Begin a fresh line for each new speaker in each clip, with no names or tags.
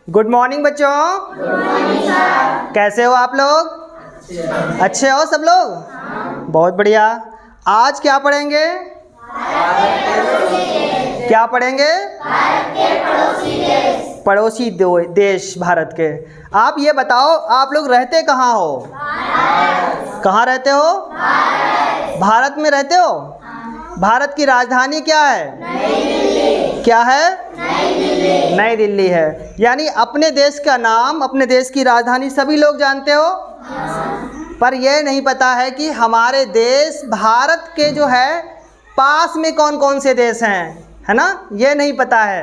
Good morning बच्चों।
Good morning sir.
कैसे हो आप लोग? अच्छे हो सब लोग? बहुत बढ़िया। आज क्या पढ़ेंगे? क्या पढ़ेंगे?
भारत के पड़ोसी देश।
पड़ोसी देश भारत के। आप ये बताओ, आप लोग रहते कहाँ हो? कहाँ रहते हो? भारत में रहते हो? भारत की राजधानी क्या है?
नई दिल्ली।
क्या है?
नई दिल्ली।
नई दिल्ली है। यानी अपने देश का नाम, अपने देश की राजधानी सभी लोग जानते हो, पर यह नहीं पता है कि हमारे देश भारत के जो है पास में कौन कौन से देश हैं, है ना? ये नहीं पता है।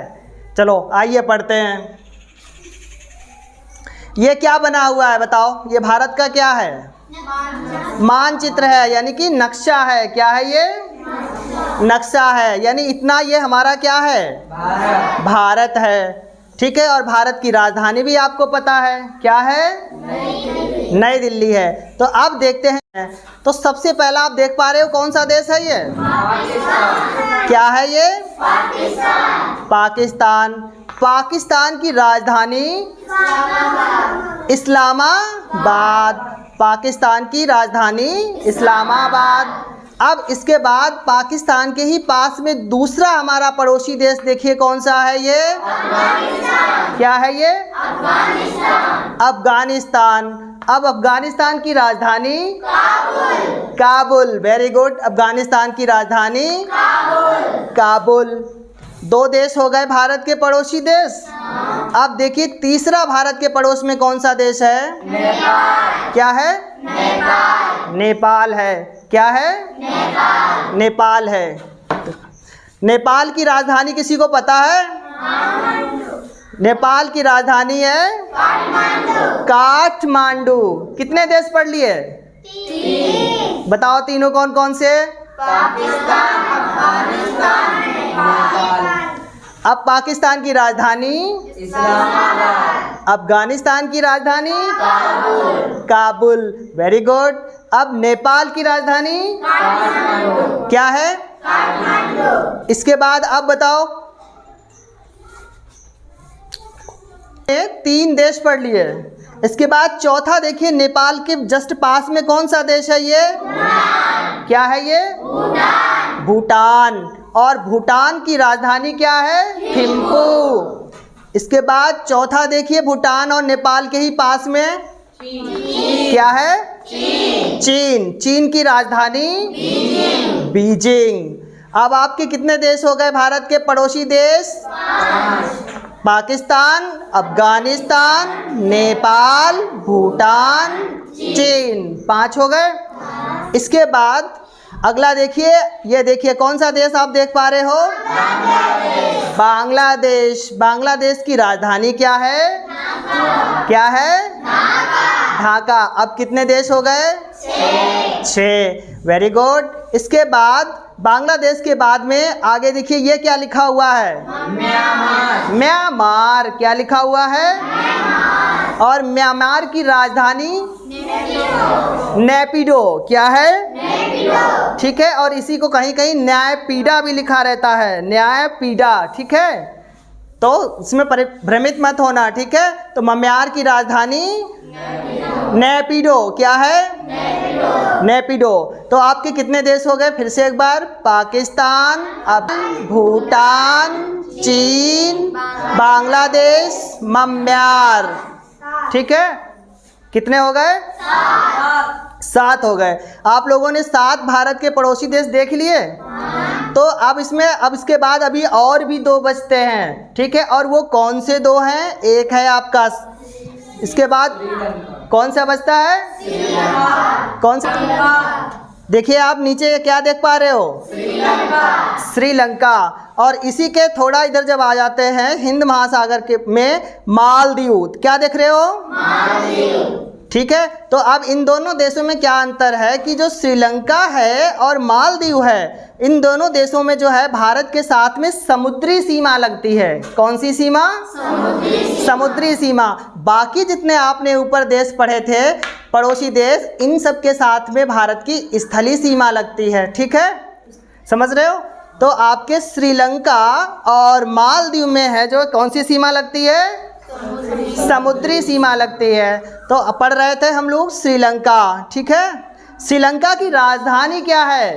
चलो आइए पढ़ते हैं। ये क्या बना हुआ है बताओ? ये भारत का क्या है? मानचित्र है, यानी कि नक्शा है। क्या है ये? नक्शा है। यानी इतना ये हमारा क्या है? भारत है। ठीक है। और भारत की राजधानी भी आपको पता है, क्या है? नई दिल्ली है। तो अब देखते हैं। तो सबसे पहला आप देख पा रहे हो कौन सा देश है ये? क्या है ये? पाकिस्तान। पाकिस्तान की राजधानी इस्लामाबाद। पाकिस्तान की राजधानी इस्लामाबाद। अब इसके बाद पाकिस्तान के ही पास में दूसरा हमारा पड़ोसी देश देखिए कौन सा है ये? क्या है ये? अफगानिस्तान। अब अफगानिस्तान की राजधानी काबुल। Very good. अफगानिस्तान की राजधानी काबुल। दो देश हो गए भारत के पड़ोसी देश। अब देखिए तीसरा भारत के पड़ोस में कौन सा देश है? क्या है? नेपाल है। क्या है? नेपाल है। नेपाल की राजधानी किसी को पता है? नेपाल की राजधानी है काठमांडू। कितने देश पढ़ लिए? बताओ तीनों कौन कौन से?
पाकिस्तान, अफगानिस्तान, नेपाल।
अब पाकिस्तान की राजधानी
इस्लामाबाद।
अफगानिस्तान की राजधानी काबुल। Very good. अब नेपाल की राजधानी क्या है? इसके बाद अब बताओ, तीन देश पढ़ लिए। इसके बाद चौथा देखिए, नेपाल के जस्ट पास में कौन सा देश है ये? क्या है ये? भूटान। और भूटान की राजधानी क्या है? थिम्पू। इसके बाद चौथा देखिए, भूटान और नेपाल के ही पास में क्या है? चीन। चीन की राजधानी बीजिंग। अब आपके कितने देश हो गए भारत के पड़ोसी देश? पाकिस्तान, अफगानिस्तान, नेपाल, भूटान, चीन। 5 हो गए। इसके बाद अगला देखिए, ये देखिए कौन सा देश आप देख पा रहे हो? बांग्लादेश। बांग्लादेश की राजधानी क्या है? क्या है? ढाका। अब कितने देश हो गए? 6। Very good. इसके बाद बांग्लादेश के बाद में आगे देखिए, ये क्या लिखा हुआ है? म्यांमार। क्या लिखा हुआ है? और म्यांमार की राजधानी नेपिडो। क्या है? ठीक है। और इसी को कहीं कहीं न्यायपीड़ा भी लिखा रहता है, न्यायपीड़ा। ठीक है। तो इसमें भ्रमित मत होना। ठीक है। तो म्यांमार की राजधानी नेपिडो। क्या है? नेपिडो। तो आपके कितने देश हो गए? फिर से एक बार, पाकिस्तान, अब भूटान, चीन, बांग्लादेश, म्यांमार। ठीक है। कितने हो गए? 7 हो गए। आप लोगों ने 7 भारत के पड़ोसी देश देख लिए। तो अब इसके बाद अभी और भी 2 बचते हैं। ठीक है। और वो कौन से 2 हैं? एक है आपका, इसके बाद कौन सा बचता है? कौन सा? देखिए आप नीचे क्या देख पा रहे हो? श्रीलंका। और इसी के थोड़ा इधर जब आ जाते हैं हिंद महासागर के में मालदीव। क्या देख रहे हो? ठीक है। तो अब इन दोनों देशों में क्या अंतर है कि जो श्रीलंका है और मालदीव है, इन दोनों देशों में जो है भारत के साथ में समुद्री सीमा लगती है। कौन सी सीमा? समुद्री सीमा। बाकी जितने आपने ऊपर देश पढ़े थे पड़ोसी देश, इन सब के साथ में भारत की स्थलीय सीमा लगती है। ठीक है, समझ रहे हो? तो आपके श्रीलंका और मालदीव में है जो कौन सी सीमा लगती है? समुद्री सीमा लगती है। तो पढ़ रहे थे हम लोग श्रीलंका, ठीक है। श्रीलंका की राजधानी क्या है?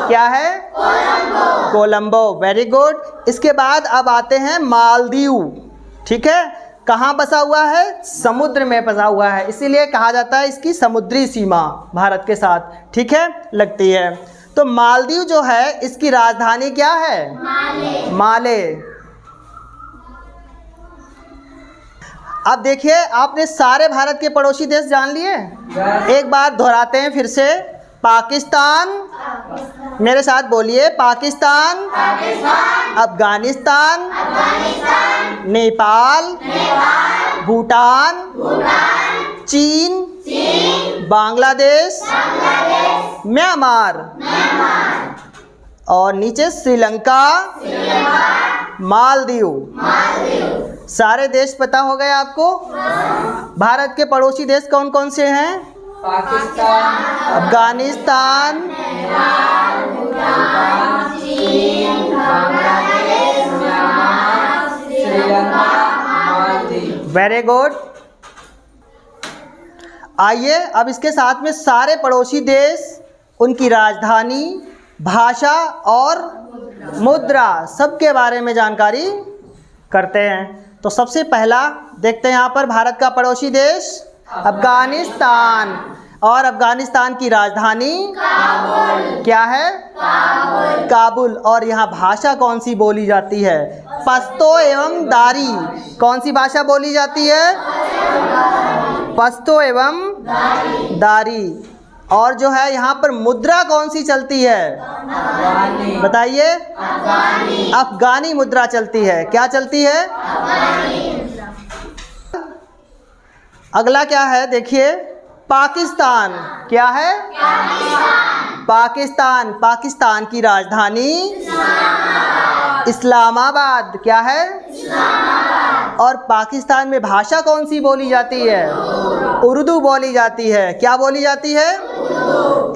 क्या है? कोलंबो। Very good. इसके बाद अब आते हैं मालदीव, ठीक है। कहाँ बसा हुआ है? समुद्र में बसा हुआ है, इसीलिए कहा जाता है इसकी समुद्री सीमा भारत के साथ, ठीक है, लगती है। तो मालदीव जो है इसकी राजधानी क्या है? माले। अब देखिए, आपने सारे भारत के पड़ोसी देश जान लिए। एक बार दोहराते हैं फिर से। पाकिस्तान, मेरे साथ बोलिए, पाकिस्तान, अफगानिस्तान, नेपाल, भूटान, चीन, बांग्लादेश, म्यांमार, और नीचे श्रीलंका, मालदीव। सारे देश पता हो गए आपको। भारत के पड़ोसी देश कौन कौन से हैं?
पाकिस्तान,
अफगानिस्तान,
चीन, Bangladesh, Myanmar, Sri Lanka, Maldives.
Very good. आइए अब इसके साथ में सारे पड़ोसी देश, उनकी राजधानी, भाषा और मुद्रा, सबके बारे में जानकारी करते हैं। तो सबसे पहला देखते हैं यहाँ पर भारत का पड़ोसी देश अफगानिस्तान, और अफगानिस्तान की राजधानी क्या है? काबुल। और यहाँ भाषा कौन सी बोली जाती है? पश्तो एवं दारी। कौन सी भाषा बोली जाती है? पश्तो एवं दारी। और जो है यहाँ पर मुद्रा कौन सी चलती है? बताइए। अफगानी मुद्रा चलती है। क्या चलती है? अगला क्या है देखिए, पाकिस्तान। क्या है? पाकिस्तान। पाकिस्तान की राजधानी इस्लामाबाद। क्या है? और पाकिस्तान में भाषा कौन सी बोली जाती है? उर्दू बोली जाती है। क्या बोली जाती है?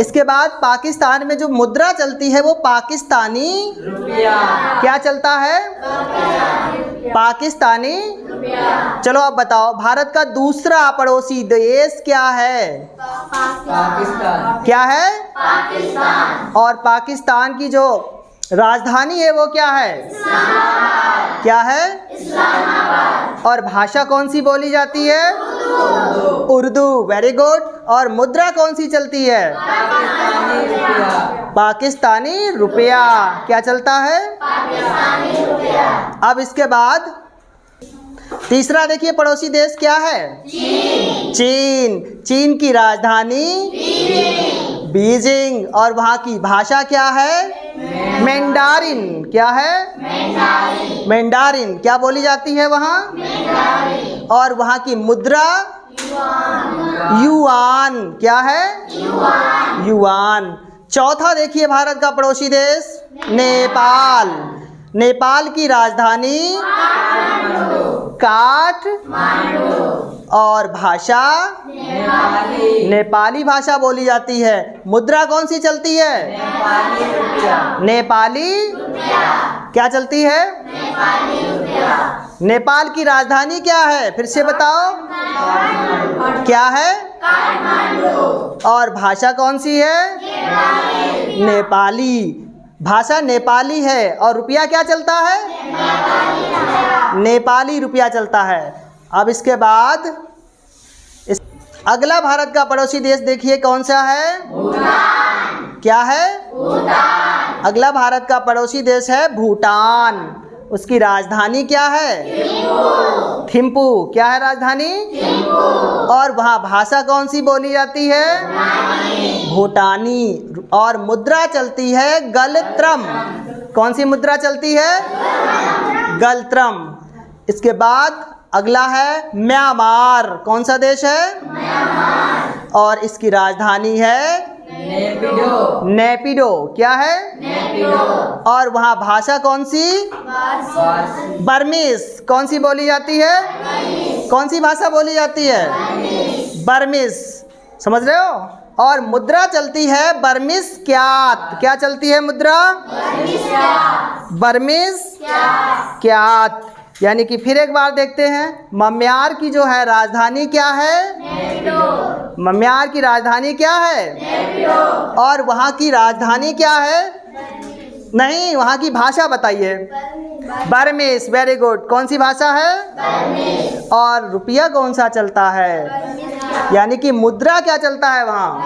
इसके बाद पाकिस्तान में जो मुद्रा चलती है वो पाकिस्तानी
रुपया।
क्या चलता है? पाकिस्तानी। चलो अब बताओ, भारत का दूसरा पड़ोसी देश क्या है?
पाकिस्तान।
क्या है? और पाकिस्तान की जो राजधानी है वो क्या है? क्या है? और भाषा कौन सी बोली जाती है? उर्दू। Very good. और मुद्रा कौन सी चलती है?
पाकिस्तानी रुपया।
पाकिस्तानी रुपया। क्या चलता है?
पाकिस्तानी रुपया।
अब इसके बाद तीसरा देखिए पड़ोसी देश क्या है? चीन। चीन की राजधानी बीजिंग। और वहाँ की भाषा क्या है? मैंडारिन। क्या है? मैंडारिन। क्या बोली जाती है वहाँ? और वहाँ की मुद्रा युआन। क्या है? युआन। चौथा देखिए भारत का पड़ोसी देश नेपाल। नेपाल की राजधानी काठमांडू। और भाषा नेपाली भाषा बोली जाती है। मुद्रा कौन सी चलती है?
नेपाली रुपया।
नेपाली क्या चलती है? नेपाल की राजधानी क्या है? फिर से बताओ। क्या है? और भाषा कौन सी है? नेपाली। भाषा नेपाली है और रुपया क्या चलता है? नेपाली रुपया चलता है। अब इसके बाद अगला भारत का पड़ोसी देश देखिए कौन सा है? भूटान। क्या है? भूटान। अगला भारत का पड़ोसी देश है भूटान। उसकी राजधानी क्या है? थिम्पू। क्या है राजधानी? और वहाँ भाषा कौन सी बोली जाती है? भूटानी। और मुद्रा चलती है गलत्रम। कौन सी मुद्रा चलती है? गलत्रम। इसके बाद अगला है म्यांमार। कौन सा देश है? म्यांमार। और इसकी राजधानी है
नेपिडो।
नेपिडो। क्या है?
नेपिडो।
और वहाँ भाषा कौन सी? बर्मीज। कौन सी बोली जाती है? कौन सी भाषा बोली जाती है? बर्मीज। समझ रहे हो? और मुद्रा चलती है बर्मीज क्यात। क्या चलती है मुद्रा? बर्मीज क्यात। यानी कि फिर एक बार देखते हैं, म्यांमार की जो है राजधानी क्या है? म्यांमार की राजधानी क्या है? और वहाँ की राजधानी क्या है? नहीं, वहाँ की भाषा बताइए। Burmese, very good. कौन सी भाषा है? और रुपया कौन सा चलता है? यानी कि मुद्रा क्या चलता है वहाँ?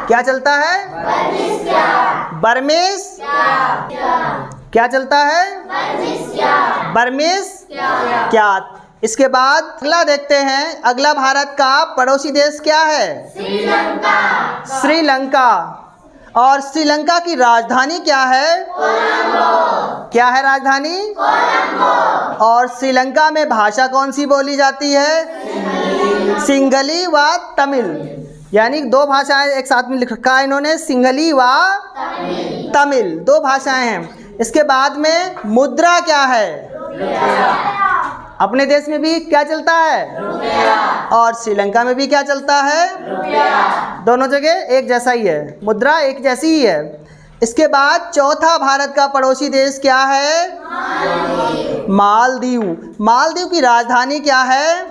क्या चलता है? बर्मीज क्या चलता है? बर्मीज क्या। इसके बाद अगला देखते हैं, अगला भारत का पड़ोसी देश क्या है? श्रीलंका। और श्रीलंका की राजधानी क्या है? क्या है राजधानी? और श्रीलंका में भाषा कौन सी बोली जाती है? सिंहली व तमिल। यानी दो भाषाएं एक साथ में लिख रखा है इन्होंने, सिंहली व तमिल, दो भाषाएं हैं। इसके बाद में मुद्रा क्या है? अपने देश में भी क्या चलता है? और श्रीलंका में भी क्या चलता है? दोनों जगह एक जैसा ही है, मुद्रा एक जैसी ही है। इसके बाद चौथा भारत का पड़ोसी देश क्या है? मालदीव। मालदीव की राजधानी क्या है?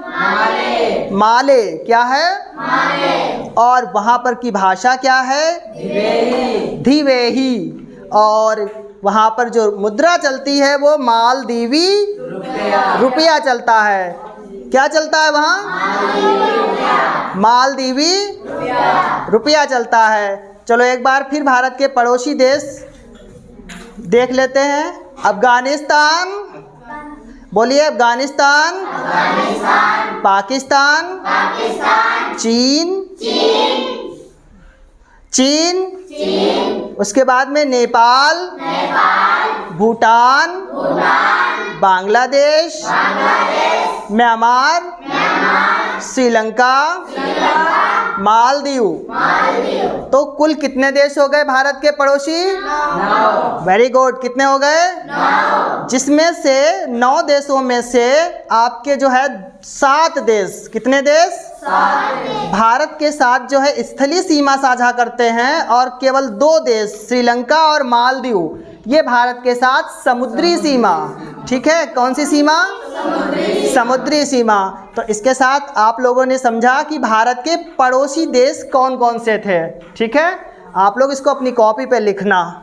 माले। क्या है? और वहाँ पर की भाषा क्या है? धिवेही। और वहाँ पर जो मुद्रा चलती है वो मालदीवी रुपया चलता है। क्या चलता है वहाँ? मालदीवी रुपया चलता है। चलो एक बार फिर भारत के पड़ोसी देश देख लेते हैं। अफगानिस्तान, बोलिए। अफगानिस्तान, पाकिस्तान, चीन, उसके बाद में नेपाल, भूटान, बांग्लादेश, म्यांमार, श्रीलंका, मालदीव। तो कुल कितने देश हो गए भारत के पड़ोसी? 9। Very good. कितने हो गए? 9। जिसमें से 9 देशों में से आपके जो है 7 देश, कितने देश? 7 भारत के साथ जो है स्थलीय सीमा साझा करते हैं, और केवल 2 देश श्रीलंका और मालदीव ये भारत के साथ समुद्री सीमा। ठीक है, कौन सी सीमा? समुद्री सीमा। तो इसके साथ आप लोगों ने समझा कि भारत के पड़ोसी देश कौन कौन से थे। ठीक है, आप लोग इसको अपनी कॉपी पे लिखना।